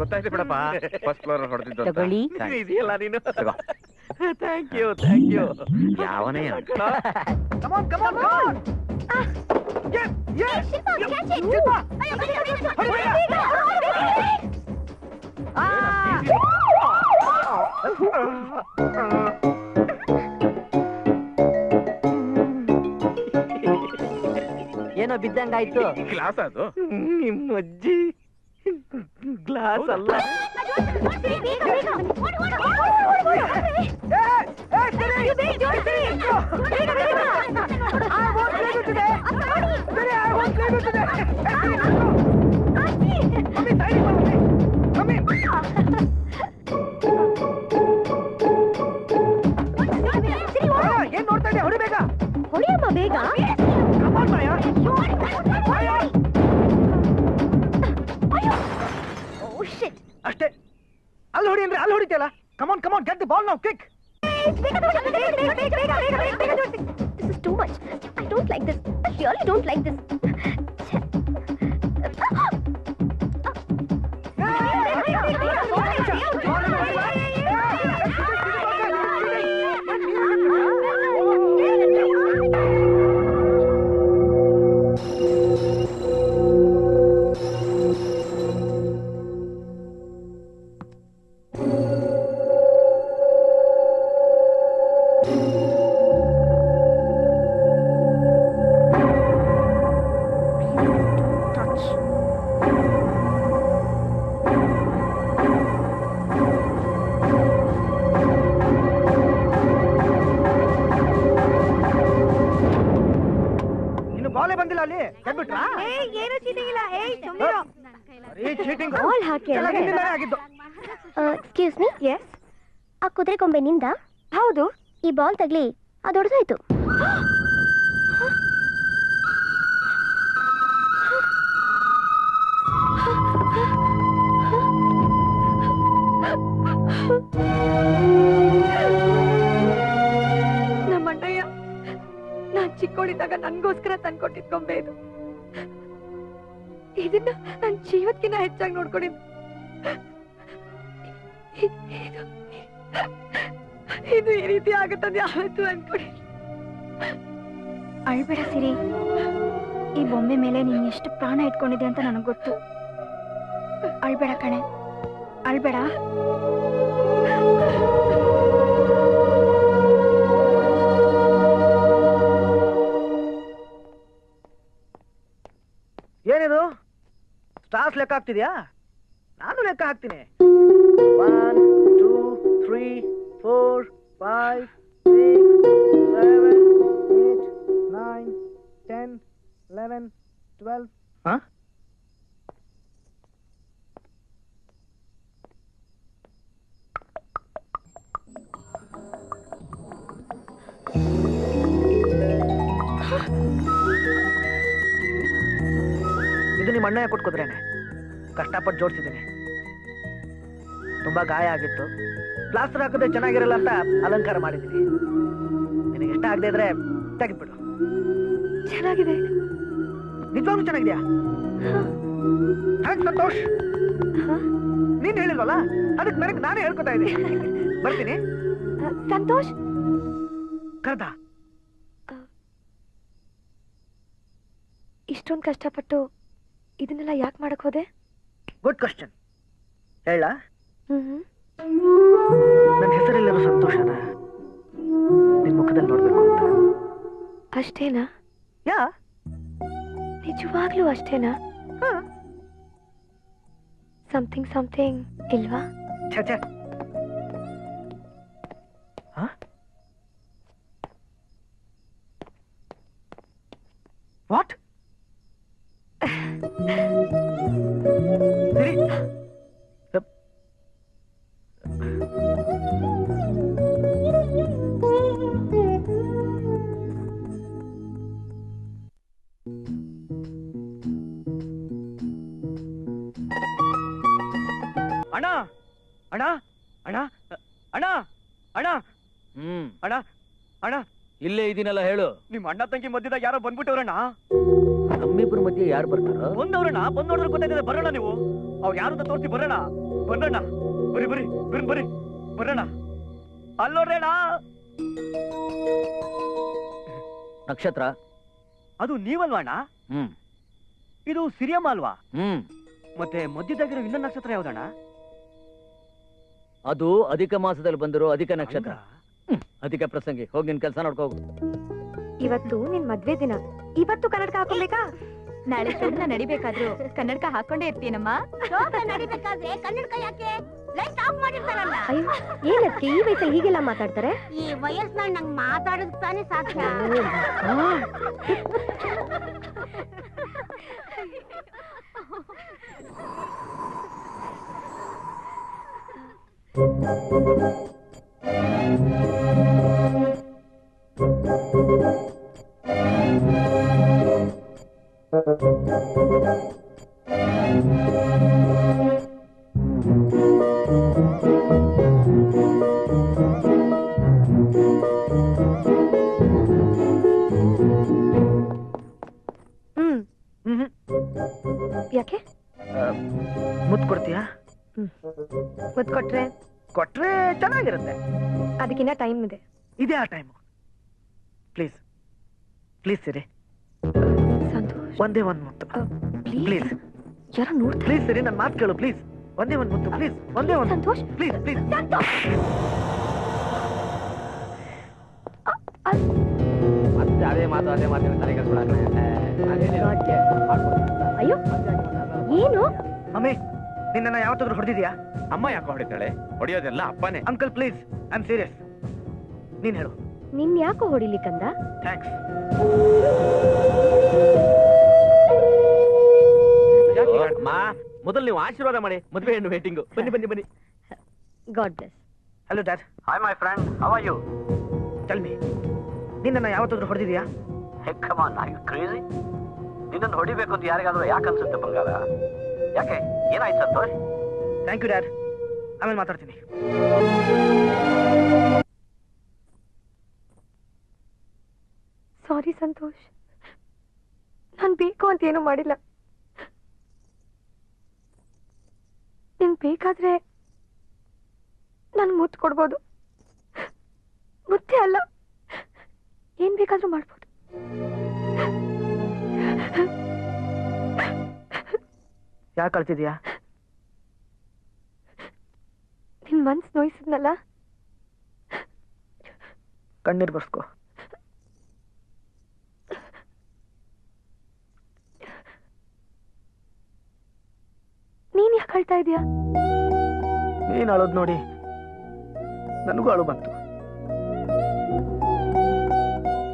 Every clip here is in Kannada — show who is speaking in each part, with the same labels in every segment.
Speaker 1: ಗೊತ್ತಾಯ್ತು ಬಿಡಪ್ಪ, ಫಸ್ಟ್ ಫ್ಲೋರ್ ಹೊಡೆದಿದ್ದು
Speaker 2: ತಗೊಳ್ಳಿ.
Speaker 1: ಇದೆಯಲ್ಲ ನೀನು. Thank you thank you. ಯಾವನೇ
Speaker 2: ಏನೋ ಬಿದ್ದಂಗಾಯ್ತು.
Speaker 1: ಗ್ಲಾಸ್ ಅದು?
Speaker 3: ನಿಮ್ಮ ಅಜ್ಜಿ ಗ್ಲಾಸ್ ಅಲ್ಲ.
Speaker 4: ಏನ್ ನೋಡ್ತಾ ಇದ್ದೆ? ಹೊಡಿ ಬೇಗ,
Speaker 5: ಹೊಡಿಯಮ್ಮ ಬೇಗ.
Speaker 4: ಅಷ್ಟೇ, ಅಲ್ಲಿ ಹೊಡಿ ಅಂದ್ರೆ ಅಲ್ಲಿ ಹೊಡಿತಿಯಲ್ಲ. Come on come on, get the ball now, quick.
Speaker 5: This is too much. I don't like this. I really don't like this.
Speaker 4: ಬಾಲೇ ಬಂದಿಲ್ಲ ಅಲ್ಲಿ, ಗೆದ್ಬಿಟ್ರಾ?
Speaker 5: ಏನು ಚೀಟಿಂಗ್ ಇಲ್ಲ.
Speaker 4: ಚೀಟಿಂಗ್
Speaker 5: ಬಾಲ್ ಹಾಕಿ
Speaker 4: ಆಗಿದ್ದು.
Speaker 5: Excuse me. ಎಸ್. ಆ ಕುದುರೆ ಕೊಂಬೆ ನಿಂದ? ಹೌದು. ಈ ಬಾಲ್ ತಗ್ಲಿ ಅದು ಹೊಡೆದೋಯ್ತು.
Speaker 6: ನಮ್ಮಣ್ಣಯ್ಯ ನಾನ್ ಚಿಕ್ಕೋಳಿದ್ದಾಗ ನನ್ಗೋಸ್ಕರ ತಂದ್ಕೊಟ್ಟಿದ್ ಗೊಂಬೆ ಇದು. ಇದನ್ನ ನನ್ ಜೀವಕ್ಕಿಂತ ಹೆಚ್ಚಾಗಿ ನೋಡ್ಕೊಂಡಿದ್ದು. ಇದು ಈ ರೀತಿ ಆಗುತ್ತದೆ ಯಾವತ್ತು ಅನ್ಕೊಡಿ.
Speaker 5: ಅಳ್ಬೇಡ ಸಿರಿ, ಈ ಬೊಂಬೆ ಮೇಲೆ ನೀನ್ ಎಷ್ಟು ಪ್ರಾಣ ಇಟ್ಕೊಂಡಿದೆ ಅಂತ ನನಗ್ ಗೊತ್ತು. ಅಳ್ಬೇಡ ಕಣೆ, ಅಳ್ಬೇಡ.
Speaker 4: ಏನಿದು ಸ್ಟಾರ್ಸ್ ಲೆಕ್ಕ ಹಾಕ್ತಿದ್ಯಾ? ನಾನು ಲೆಕ್ಕ ಹಾಕ್ತೀನಿ. 1 2 3 4 5 6 7 8 9 10 11 12. ಇದು ನಿಮ್ಮ ಅಣ್ಣಯ್ಯ ಕೊಟ್ಕೋದ್ರೇನೆ. ಕಷ್ಟಪಟ್ಟು ಜೋಡಿಸಿದ್ದೀನಿ. ತುಂಬಾ ಗಾಯ ಆಗಿತ್ತು. ಪ್ಲಾಸ್ಟರ್ ಹಾಕಿದ್ರೆ ಚೆನ್ನಾಗಿರಲ್ಲ ಅಂತ ಅಲಂಕಾರ ಮಾಡಿದ್ದೀನಿ. ನಿನಗೆ ಇಷ್ಟ ಆಗದೆ ಇದ್ರೆ ತೆಗೆದ್ಬಿಡು.
Speaker 6: ಚೆನ್ನಾಗಿದೆ.
Speaker 4: ನಿಜವಾಗ್ಲೂ ಚೆನ್ನಾಗಿದ್ಯಾ? ಥ್ಯಾಂಕ್ಸ್ ಸಂತೋಷ್. ನೀನ್ ಹೇಳಿಲ್ವಲ್ಲ, ಅದಕ್ಕೆ ನನಗೆ ನಾನೇ ಹೇಳ್ಕೊತಾ ಇದ್ದೀನಿ. ಬರ್ತೀನಿ.
Speaker 6: ಸಂತೋಷ್
Speaker 4: ಕರ್ದ
Speaker 6: ಇಷ್ಟೊಂದು ಕಷ್ಟಪಟ್ಟು ಇದನ್ನೆಲ್ಲ ಯಾಕೆ ಮಾಡಕ್ ಹೋದೆ?
Speaker 4: Good question. ಹೇಳ, ನನ್ನ ಹೆಸರಿಲ್ಲಿರೋ ಸಂತೋಷನ ನಿನ್ ಮುಖದಲ್ಲಿ ನೋಡ್ಬೇಕು ಅಂತ.
Speaker 6: ಅಷ್ಟೇನಾ?
Speaker 4: ಯಾ,
Speaker 6: ನಿಜವಾಗ್ಲೂ ಅಷ್ಟೇನಾ? ಸಮಥಿಂಗ್ ಸಮಥಿಂಗ್ ಇಲ್ವಾ?
Speaker 4: ಛೆ ವಾಟ್? ಸರಿ, ಅಣ್ಣ ಅಣ್ಣ ಅಣ್ಣ ಅಣ್ಣ ಅಣ್ಣ ಅಣ್ಣ ಅಣ್ಣ,
Speaker 3: ಇಲ್ಲೇ ಇದೀನಲ್ಲ, ಹೇಳು.
Speaker 4: ನಿಮ್ ಅಣ್ಣ ತಂಗಿ ಮಧ್ಯದಾಗ ಯಾರೋ ಬಂದ್ಬಿಟ್ಟವ್ರಣ್ಣ.
Speaker 3: ನಮ್ಮಿಬ್ರ ಮಧ್ಯೆ ಯಾರು ಬರ್ತಾರೋ?
Speaker 4: ಬಂದವ್ರಣ್ಣ, ಬಂದ್ ನೋಡಿದ್ರೆ ಗೊತ್ತಾಯ್ತದೆ. ಬರೋಣ ನೀವು. ಅವ್ರು ಯಾರು ಅಂತ ತೋರಿಸಿ ಬರೋಣ.
Speaker 1: ಬರೋಣ ಬರಿ ಬರಿ ಬರಿ ಬರಿ ಬರೋಣ ಅಲ್ಲೋಡ್ರೇಣ
Speaker 3: ನಕ್ಷತ್ರ.
Speaker 1: ಅದು ನೀವಲ್ವಾಣ? ಇದು ಸಿರಿಯಮ್ಮ ಅಲ್ವಾ? ಮತ್ತೆ ಮಧ್ಯದಾಗಿರೋ ಇನ್ನೊಂದು ನಕ್ಷತ್ರ ಯಾವ್ದಣ್ಣ?
Speaker 3: ಅದು ಅಧಿಕ ಮಾಸದಲ್ಲಿ ಬಂದಿರೋ ಅಧಿಕ ನಕ್ಷತ್ರ. ಅಧಿಕ ಪ್ರಸಂಗಿ. ಹೋಗಿ ನಿನ್ ಕೆಲಸ ನೋಡ್ಕೋಗು.
Speaker 6: ಇವತ್ತು ನಿನ್ ಮದ್ವೆ ದಿನ. ಇವತ್ತು ಕನ್ನಡಕ ಹಾಕೊಬೇಕಾ?
Speaker 5: ನಾಳೆ ಶೋಭನ ನಡಿಬೇಕಾದ್ರು ಕನ್ನಡಕ ಹಾಕೊಂಡೇ ಇರ್ತೀನಮ್ಮ.
Speaker 2: ನಡಿಬೇಕಾದ್ರೆ ಕನ್ನಡಕ ಯಾಕೆ? ಲೈಟ್ ಆಫ್ ಮಾಡಿರ್ತಾರಲ್ಲ.
Speaker 6: ಅಯ್ಯೋ ಏನಕ್ಕೆ ಈ ವಯಸ್ಸಲ್ಲಿ ಹೀಗೆಲ್ಲ ಮಾತಾಡ್ತಾರೆ?
Speaker 2: ಈ ವಯಸ್ಸಿನಲ್ಲಿ ನಂಗೆ ಮಾತಾಡೋದಕ್ಕೆ ತಾನೇ ಸಾಧ್ಯ.
Speaker 6: ಯಾಕೆ?
Speaker 4: ಮುತ್ತು ಕೊಡ್ತೀಯಾ?
Speaker 6: ಮುತ್ತು
Speaker 4: ಕೊಟ್ರೆ ಚೆನ್ನಾಗಿರುತ್ತೆ.
Speaker 6: ಅದಕ್ಕಿನ್ನ ಟೈಮ್ ಇದೆ.
Speaker 4: ಇದೇ ಆ ಟೈಮು. ಪ್ಲೀಸ್ ಪ್ಲೀಸ್ ಸಿರಿ,
Speaker 6: ಸಂತೋಷ್
Speaker 4: ಒಂದೇ ಒಂದು ಮುತ್ತು ಪ್ಲೀಸ್.
Speaker 6: ಯಾರೋ ನೋಡ್ತಾರೆ.
Speaker 4: ಪ್ಲೀಸ್ ಸಿರಿ, ನನ್ನ ಮಾತು ಕೇಳು ಪ್ಲೀಸ್. ಒಂದೇ ಒಂದು ಮುತ್ತು ಪ್ಲೀಸ್. ಒಂದೇ ಒಂದು
Speaker 6: ಸಂತೋಷ್
Speaker 4: ಪ್ಲೀಸ್ ಪ್ಲೀಸ್.
Speaker 1: ಮತ್ತೆ ಅದೇ ಮಾತು ತಲೆ
Speaker 6: ಅಯ್ಯೋ ಏನು?
Speaker 4: ಮಮ್ಮಿ, ನಿನ್ನ ಯಾವತ್ತಾದ್ರೂ ಹೊಡೆದಿದ್ಯಾ?
Speaker 1: ಅಮ್ಮ ಯಾಕೆ ಹೊಡಿತಾಳೆ? ಹೊಡಿಯೋದೆಲ್ಲ ಅಪ್ಪನೇ.
Speaker 4: Uncle please, I am serious. ನೀನ್ ಹೇಳು.
Speaker 6: ನಿನ್ ಯಾಕೋ ಹೊಡಿಲಿಕ್ಕಂದ?
Speaker 4: ಥ್ಯಾಂಕ್ಸ್.
Speaker 1: ಮೊದಲು ನೀವು ಆಶೀರ್ವಾದ ಮಾಡಿ. ಮದುವೆ ಹೆಣ್ಣು ವೇಟಿಂಗು. ಬನ್ನಿ ಬನ್ನಿ ಬನ್ನಿ.
Speaker 6: God bless.
Speaker 4: Hello dad.
Speaker 1: Hi my friend, how are you?
Speaker 4: Tell me, ನಿನ್ನ ಯಾವತ್ತಾದ್ರೂ ಹೊಡೆದಿದ್ಯಾ?
Speaker 3: Hey, come on, are you crazy? ನಿನ್ನನ್ನು ಹೊಡಿಬೇಕು ಅಂತ ಯಾರಿಗಾದ್ರೂ ಯಾಕೆ ಅನ್ಸುತ್ತೆ ಬಂಗಾರ? ಯಾಕೆ, ಏನಾಯ್ತು ಸಂತೋಷ್?
Speaker 4: ಥ್ಯಾಂಕ್ ಯು ಡ್ಯಾಡ್, ಆಮೇಲೆ ಮಾತಾಡ್ತೀನಿ.
Speaker 6: ಸಾರಿ ಸಂತೋಷ್, ನಾನು ಬೇಕು ಅಂತ ಏನೂ ಮಾಡಿಲ್ಲ. ನೀನ್ ಬೇಕಾದ್ರೆ ನನ್ ಮುತ್ತು ಕೊಡ್ಬೋದು. ಮುತ್ತೆ ಅಲ್ಲ, ಏನ್ ಬೇಕಾದ್ರೂ ಮಾಡ್ಬೋದು.
Speaker 4: ಯಾಕೆ ಅಳ್ತಿದ್ಯಾ?
Speaker 6: ನಿನ್ ಮನ್ಸ್ ನೋಯಿಸಿದ್ನಲ್ಲ,
Speaker 4: ಕಣ್ಣೀರ್ ಬರ್ಸ್ಕೋ.
Speaker 6: ನೀನ್ ಯಾಕೆ ಅಳ್ತಾ ಇದೀಯಾ?
Speaker 4: ನೀನ್ ಅಳೋದ್ ನೋಡಿ ನನಗೂ ಅಳು ಬಂತು.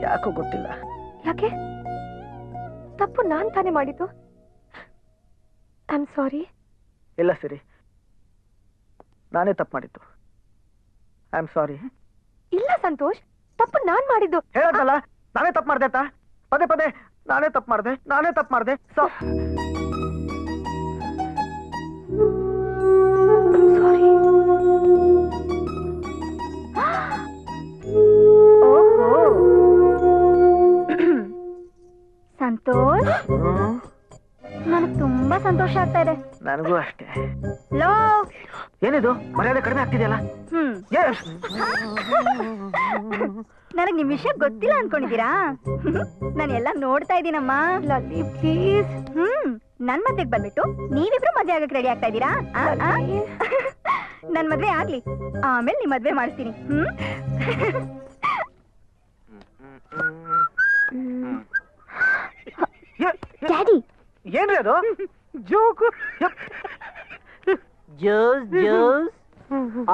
Speaker 4: ಯಾಕೋ ಗೊತ್ತಿಲ್ಲ.
Speaker 6: ಯಾಕೆ? ತಪ್ಪು ನಾನ್ ತಾನೇ ಮಾಡಿದ್ದು. I am sorry.
Speaker 4: ಇಲ್ಲ ಸರಿ, ನಾನೇ ತಪ್ಪು ಮಾಡಿದ್ದು. I am sorry.
Speaker 6: ಇಲ್ಲ ಸಂತೋಷ್, ತಪ್ಪು ನಾನ್ ಮಾಡಿದ್ದು.
Speaker 4: ಹೇಳೋದಲ್ಲ, ನಾನೇ ತಪ್ಪು ಮಾಡ್ದೆ ಅಂತ ಪದೇ ಪದೇ. ನಾನೇ ತಪ್ಪು ಮಾಡ್ದೆ.
Speaker 6: ಸಾರಿ.
Speaker 5: ಸಂತೋಷ್, ನನಗೆ ತುಂಬಾ ಸಂತೋಷ ಆಗ್ತಾ ಇದೆ.
Speaker 4: ನನಗೂ ಅಷ್ಟೇ.
Speaker 5: ಲೋ,
Speaker 4: ಏನಿದು ಮರ್ಯಾದೆ ಕಡಿಮೆ ಆಗ್ತಿದೆಯಲ್ಲ?
Speaker 5: ನನಗ್ ನಿಮ್ ವಿಷಯ ಗೊತ್ತಿಲ್ಲ ಅನ್ಕೊಂಡಿದ್ದೀರಾ? ನಾನು ಎಲ್ಲ ನೋಡ್ತಾ ಇದ್ದೀನಮ್ಮ.
Speaker 6: ಲಲ್ಲಿ ಪ್ಲೀಸ್.
Speaker 5: ನನ್ ಮದ್ವೆಗ್ ಬಂದ್ಬಿಟ್ಟು ನೀವಿಬ್ರು ಮದ್ವೆ ಆಗಕ್ ರೆಡಿ ಆಗ್ತಾ ಇದ್ದೀರಾ? ನನ್ ಮದ್ವೆ ಆಗ್ಲಿ, ಆಮೇಲೆ ನಿಮ್ ಮದ್ವೆ ಮಾಡಿಸ್ತೀನಿ.
Speaker 6: ಡ್ಯಾಡಿ,
Speaker 4: ಏನ್ರಿ ಅದು?
Speaker 3: Joke. Juice,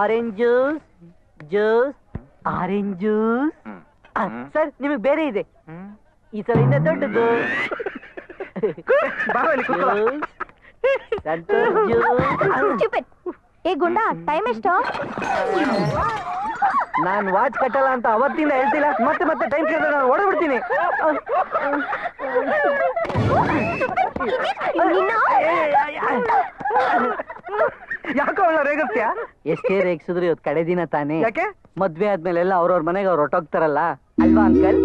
Speaker 3: orange juice, orange juice. Sir, ನಿಮಗೆ ಬೇರೆ ಇದೆ. ಈ ಸಲ ಇನ್ನ ದೊಡ್ಡದು.
Speaker 5: ಏ ಗುಂಡ, ಟೈಮ್ ಎಷ್ಟು?
Speaker 3: ನಾನ್ ವಾಚ್ ಕಟ್ಟಲ್ಲ ಅಂತ ಅವತ್ತಿಂದ ಹೇಳ್ತಿಲ್ಲ. ಮತ್ತೆ ಟೈಮ್ ಕೇಳಿದ್ರೆ ನಾನು ಓಡಬಿಡ್ತೀನಿ.
Speaker 4: ಯಾಕೋ ಅವಳ ರೇಗಸ್ತ್ಯಾ?
Speaker 3: ಎಷ್ಟೇ ರೇಗಿಸಿದ್ರು ಇವತ್ತು ಕಡೆ ದಿನ ತಾನೇ.
Speaker 4: ಯಾಕೆ?
Speaker 3: ಮದ್ವೆ ಆದ್ಮೇಲೆ ಎಲ್ಲ ಅವ್ರವ್ರ ಮನೆಗೆ ಅವ್ರು ಹೊಟ್ಟೋಗ್ತಾರಲ್ಲ, ಅಲ್ವಾ ಅಂಕಲ್?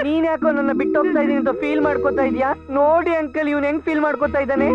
Speaker 4: ನೀನ್ ಯಾಕೋ ನನ್ನ ಬಿಟ್ಟು ಹೋಗ್ತಾ ಇದೀನಿ ಅಂತ ಫೀಲ್ ಮಾಡ್ಕೋತಾ ಇದೀಯಾ? ನೋಡಿ ಅಂಕಲ್, ಇವ್ನು ಹೆಂಗ್ ಫೀಲ್ ಮಾಡ್ಕೋತಾ ಇದ್ದಾನೆ.